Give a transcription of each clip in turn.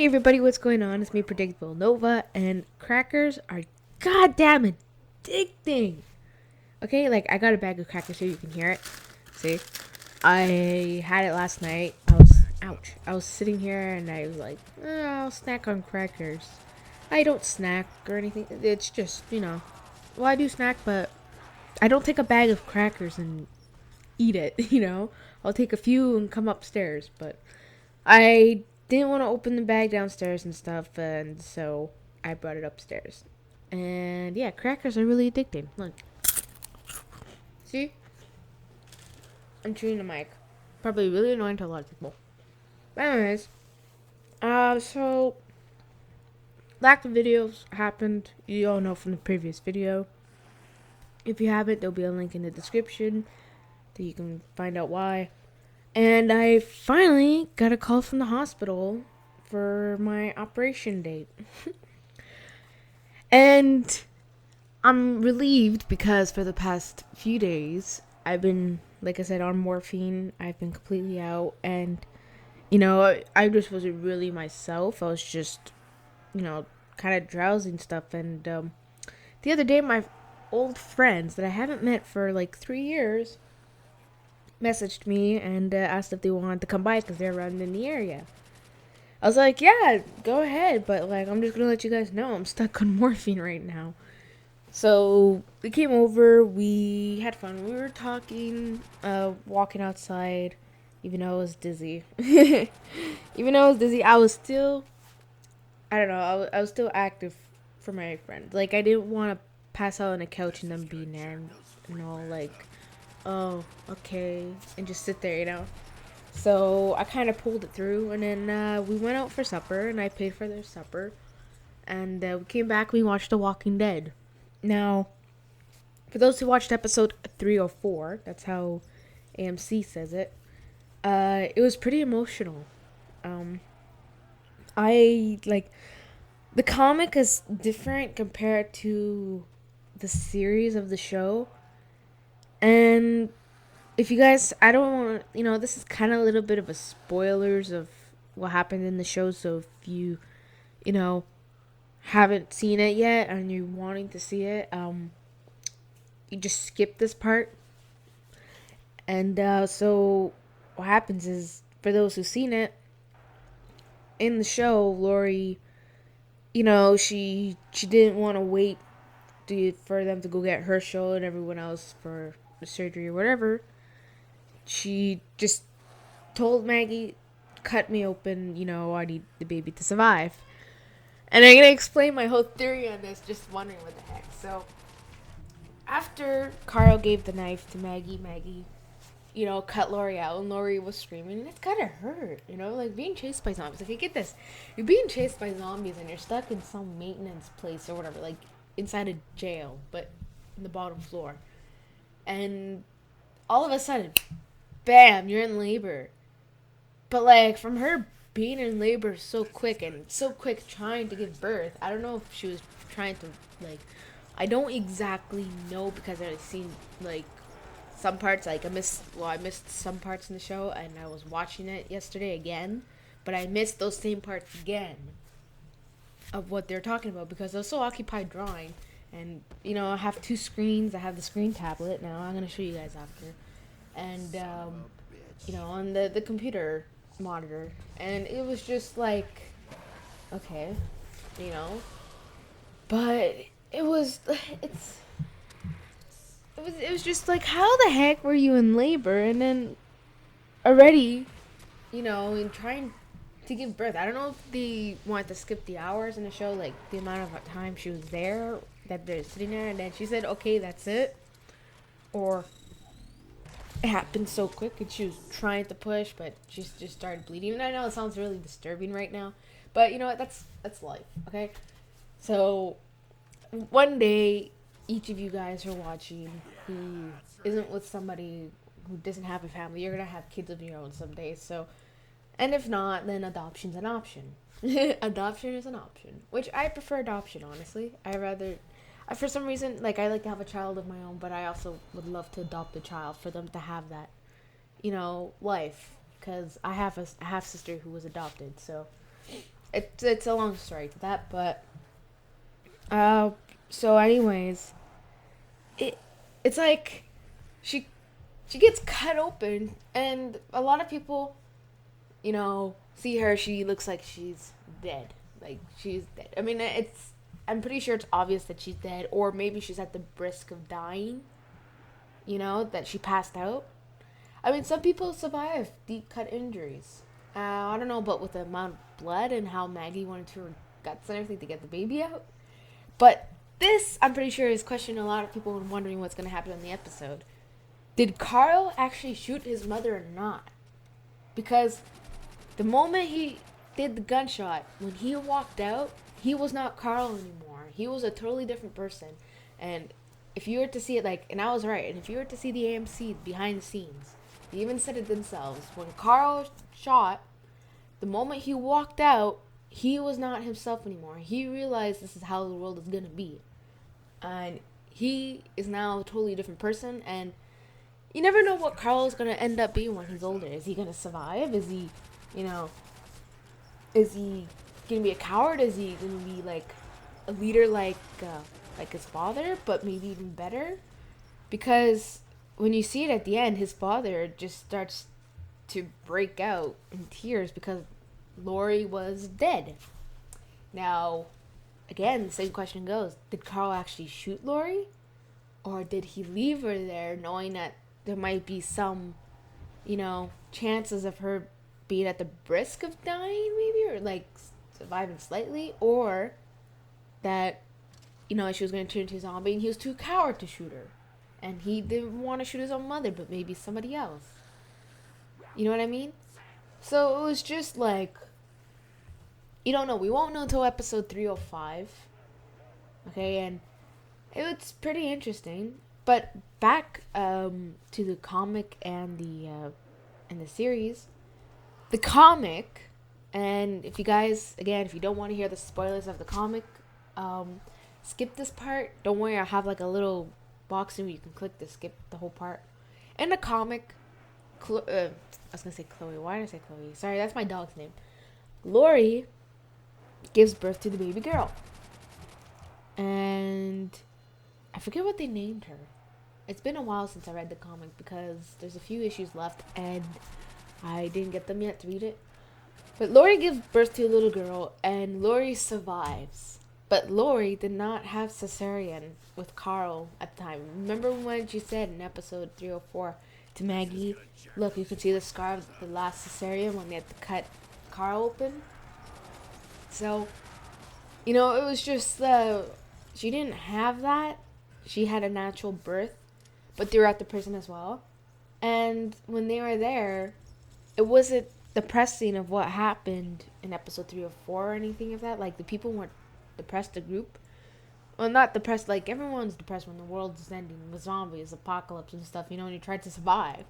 Hey everybody, what's going on? It's me, Predictable Nova, and crackers are goddamn addicting. Okay, like I got a bag of crackers here, you can hear it. See? I had it last night. I was sitting here and I was like, I'll snack on crackers. I don't snack or anything. It's just, well, I do snack, but I don't take a bag of crackers and eat it. I'll take a few and come upstairs, but I didn't want to open the bag downstairs and stuff, and so I brought it upstairs. And yeah, crackers are really addicting. Look. See? I'm chewing the mic. Probably really annoying to a lot of people. But anyways, so lack of videos happened. You all know from the previous video. If you haven't, there'll be a link in the description that you can find out why. And I finally got a call from the hospital for my operation date. And I'm relieved because for the past few days, I've been, like I said, on morphine. I've been completely out. And, I just wasn't really myself. I was just, kind of drowsy and stuff. And the other day, my old friends that I haven't met for like 3 years messaged me and asked if they wanted to come by because they're around in the area. I was like, yeah, go ahead, but like I'm just gonna let you guys know I'm stuck on morphine right now. So we came over, we had fun, we were talking, walking outside, even though I was dizzy. I was still, I don't know, I was still active for my friends. Like I didn't want to pass out on the couch and them being there and all like, oh, okay, and just sit there. So I kind of pulled it through, and then we went out for supper, and I paid for their supper, and we came back, we watched The Walking Dead. Now, for those who watched episode 304, that's how AMC says it, it was pretty emotional. I, like, the comic is different compared to the series of the show, and if you guys, I don't want, this is kind of a little bit of a spoilers of what happened in the show. So if you, haven't seen it yet and you're wanting to see it, you just skip this part. And so what happens is, for those who've seen it, in the show, Lori, she didn't want to wait for them to go get her show and everyone else for the surgery or whatever. She just told Maggie, cut me open, I need the baby to survive. And I'm going to explain my whole theory on this, just wondering what the heck. So, after Carl gave the knife to Maggie, cut Lori out, and Lori was screaming, and it kind of hurt, like being chased by zombies. Like, get this, you're being chased by zombies, and you're stuck in some maintenance place or whatever, like, inside a jail, but in the bottom floor. And all of a sudden, bam, you're in labor. But like from her being in labor so quick trying to give birth, I don't know if she was trying to like, I don't exactly know because I've seen like some parts. Like I missed some parts in the show and I was watching it yesterday again, but I missed those same parts again of what they're talking about because I was so occupied drawing. And I have two screens. I have the screen tablet now. I'm gonna show you guys after. And on the computer monitor, and it was just like, okay, but it was just like, how the heck were you in labor and then already, and trying to give birth? I don't know if they wanted to skip the hours in the show, like the amount of time she was there, that they're sitting there, and then she said, okay, that's it, or it happened so quick and she was trying to push, but she just started bleeding. And I know it sounds really disturbing right now, but you know what? That's life, okay? So one day, each of you guys are watching who isn't with somebody who doesn't have a family. You're gonna have kids of your own someday. So, and if not, then adoption's an option. Adoption is an option, which I prefer adoption. Honestly, for some reason, like I like to have a child of my own, but I also would love to adopt a child for them to have that, life. Because I have a half sister who was adopted, so it's a long story to that, but uh, so anyways, it it's like she she gets cut open, and a lot of people, see her. She looks like she's dead. Like she's dead. I mean, I'm pretty sure it's obvious that she's dead, or maybe she's at the risk of dying. That she passed out. I mean, some people survive deep cut injuries. I don't know, but with the amount of blood and how Maggie wanted to her guts and everything to get the baby out. But this, I'm pretty sure, is questioning a lot of people and wondering what's going to happen in the episode. Did Carl actually shoot his mother or not? Because the moment he did the gunshot, when he walked out, he was not Carl anymore. He was a totally different person. And if you were to see it, and I was right, and if you were to see the AMC behind the scenes, they even said it themselves. When Carl shot, the moment he walked out, he was not himself anymore. He realized this is how the world is going to be. And he is now a totally different person, and you never know what Carl is going to end up being when he's older. Is he going to survive? Is he, is he going to be a coward? Is he going to be like a leader like his father, but maybe even better? Because when you see it at the end, his father just starts to break out in tears because Lori was dead. Now, again, the same question goes, did Carl actually shoot Lori? Or did he leave her there knowing that there might be some, chances of her being at the risk of dying, maybe, or surviving slightly, or that, she was going to turn into a zombie and he was too coward to shoot her. And he didn't want to shoot his own mother, but maybe somebody else. You know what I mean? So it was just you don't know. We won't know until episode 305. Okay, and it's pretty interesting. But back to the comic and the series. The comic, and if you guys, again, if you don't want to hear the spoilers of the comic, skip this part. Don't worry, I have a little box where you can click to skip the whole part. In the comic, I was gonna say Chloe. Why did I say Chloe? Sorry, that's my dog's name. Lori gives birth to the baby girl, and I forget what they named her. It's been a while since I read the comic because there's a few issues left and I didn't get them yet to read it. But Lori gives birth to a little girl and Lori survives. But Lori did not have cesarean with Carl at the time. Remember when she said in episode 304 to Maggie, look, you can see the scar of the last cesarean when they had to cut Carl open? So, it was just, she didn't have that. She had a natural birth, but they were at the prison as well. And when they were there, it wasn't depressing of what happened in episode 304 or anything of that. The people weren't depressed, the group. Well, not depressed, everyone's depressed when the world is ending with zombies, apocalypse and stuff, and you tried to survive.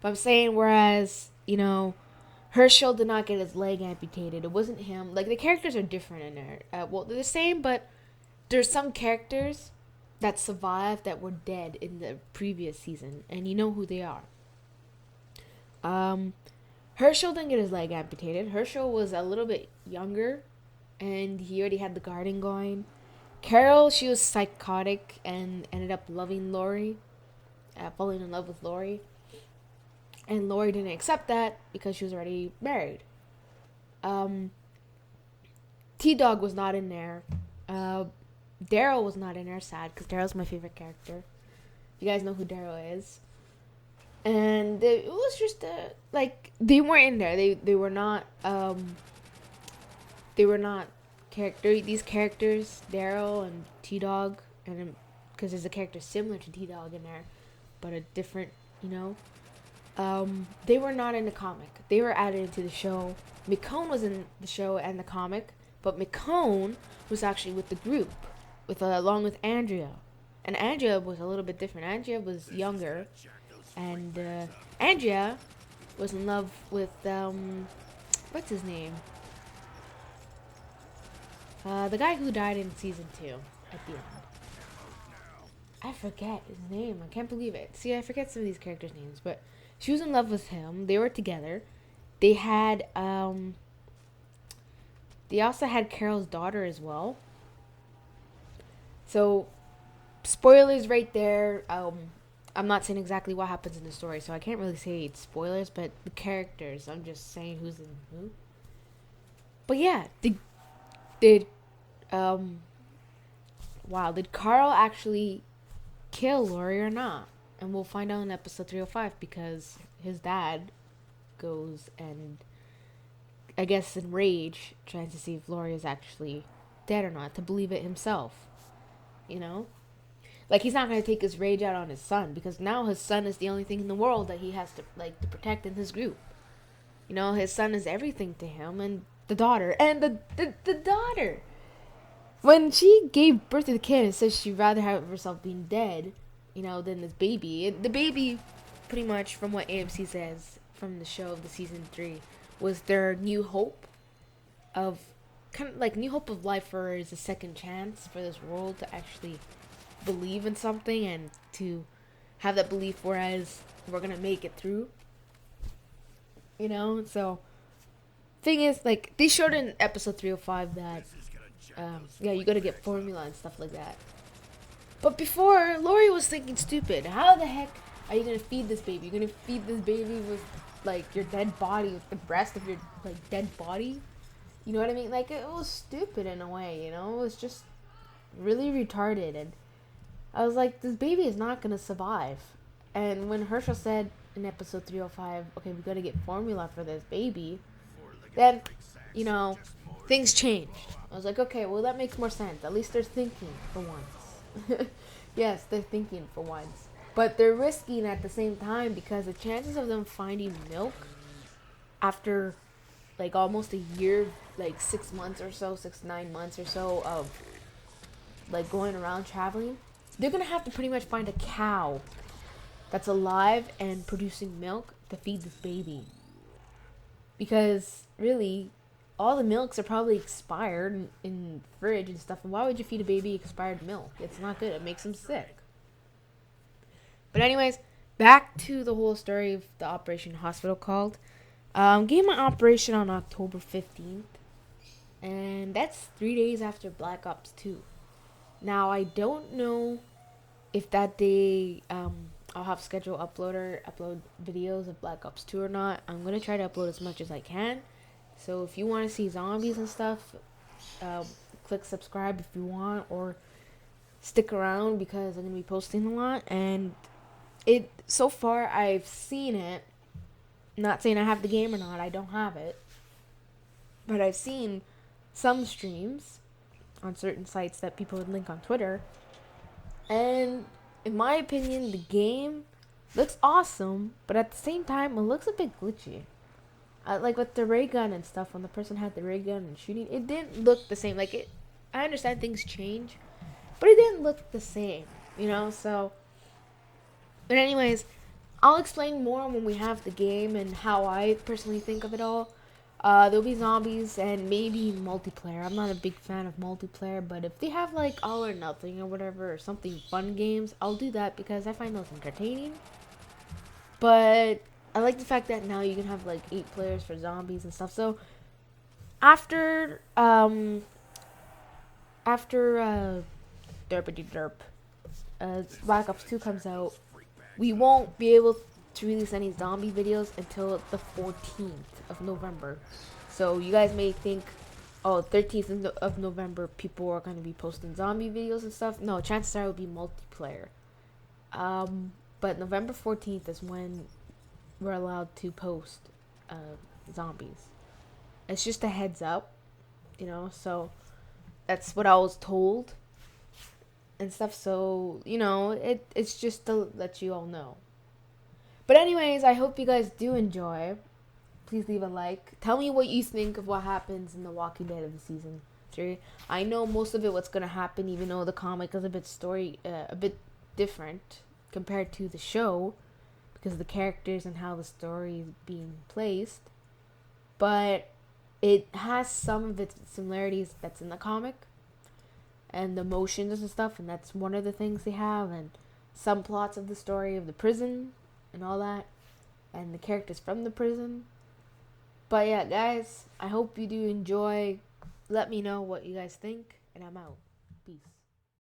But I'm saying, whereas, Herschel did not get his leg amputated. It wasn't him. The characters are different in there. Well, they're the same, but there's some characters that survived that were dead in the previous season, and you know who they are. Herschel didn't get his leg amputated. Herschel was a little bit younger, and he already had the garden going. Carol, she was psychotic and ended up loving Lori, falling in love with Lori. And Lori didn't accept that because she was already married. T-Dog was not in there. Daryl was not in there, sad, because Daryl's my favorite character. You guys know who Daryl is. And it was just, they weren't in there. They were not, these characters, Daryl and T-Dog, and because there's a character similar to T-Dog in there, but a different, they were not in the comic. They were added into the show. McCone was in the show and the comic, but McCone was actually with the group, along with Andrea. And Andrea was a little bit different. Andrea was younger, and Andrea was in love with, what's his name? The guy who died in season 2 at the end. I forget his name. I can't believe it. See, I forget some of these characters' names, but she was in love with him. They were together. They had, They also had Carol's daughter as well. So, spoilers right there. I'm not saying exactly what happens in the story, so I can't really say it's spoilers, but the characters, I'm just saying who's in who. But yeah, did um wow, did Carl actually kill Lori or not? And we'll find out in episode 305 because his dad goes and I guess in rage trying to see if Lori is actually dead or not to believe it himself. You know? Like he's not gonna take his rage out on his son because now his son is the only thing in the world that he has to to protect in his group. You know, his son is everything to him and the daughter and the daughter. When she gave birth to the kid and says she'd rather have herself being dead, than this baby. The baby, pretty much from what AMC says from the show of the season 3, was their new hope of kind of like new hope of life for her is a second chance for this world to actually believe in something and to have that belief whereas we're gonna make it through. So thing is, like they showed in episode 305 that you gotta get formula and stuff like that. But before, Lori was thinking stupid. How the heck are you gonna feed this baby? You're gonna feed this baby with like your dead body, with the breast of your like dead body? You know what I mean? Like it was stupid in a way, It was just really retarded and I was like, this baby is not gonna survive. And when Herschel said in episode 305, okay, we gotta get formula for this baby, then, things changed. I was like, okay, well, that makes more sense. At least they're thinking for once. Yes, they're thinking for once. But they're risking at the same time because the chances of them finding milk after, like, almost a year, like 6 months or so, 9 months or so of, like, going around traveling, they're going to have to pretty much find a cow that's alive and producing milk to feed this baby. Because, really, all the milks are probably expired in the fridge and stuff. And why would you feed a baby expired milk? It's not good. It makes them sick. But anyways, back to the whole story of the Operation Hospital Called. Gave my operation on October 15th. And that's 3 days after Black Ops 2. Now, I don't know if that day I'll have schedule upload videos of Black Ops 2 or not. I'm going to try to upload as much as I can. So if you want to see zombies and stuff, click subscribe if you want, or stick around because I'm going to be posting a lot. And so far I've seen it. Not saying I have the game or not, I don't have it. But I've seen some streams on certain sites that people would link on Twitter. And in my opinion, the game looks awesome, but at the same time, it looks a bit glitchy. Like with the ray gun and stuff, when the person had the ray gun and shooting, it didn't look the same. Like I understand things change, but it didn't look the same, So, but anyways, I'll explain more when we have the game and how I personally think of it all. There'll be zombies and maybe multiplayer. I'm not a big fan of multiplayer, but if they have like all or nothing or whatever, or something fun games, I'll do that because I find those entertaining. But I like the fact that now you can have like 8 players for zombies and stuff. So after derpity derp, Black Ops 2 comes out, we won't be able to release any zombie videos until the 14th of November. So you guys may think, 13th of November people are going to be posting zombie videos and stuff. No, chances are it will be multiplayer. But November 14th is when we're allowed to post zombies. It's just a heads up, so that's what I was told and stuff. So, it's just to let you all know. But anyways, I hope you guys do enjoy. Please leave a like. Tell me what you think of what happens in The Walking Dead of the season 3. I know most of it what's going to happen, even though the comic is a bit different compared to the show because of the characters and how the story is being placed. But it has some of its similarities that's in the comic and the emotions and stuff, and that's one of the things they have, and some plots of the story of the prison and all that, and the characters from the prison. But yeah, guys, I hope you do enjoy Let me know what you guys think, and I'm out. Peace.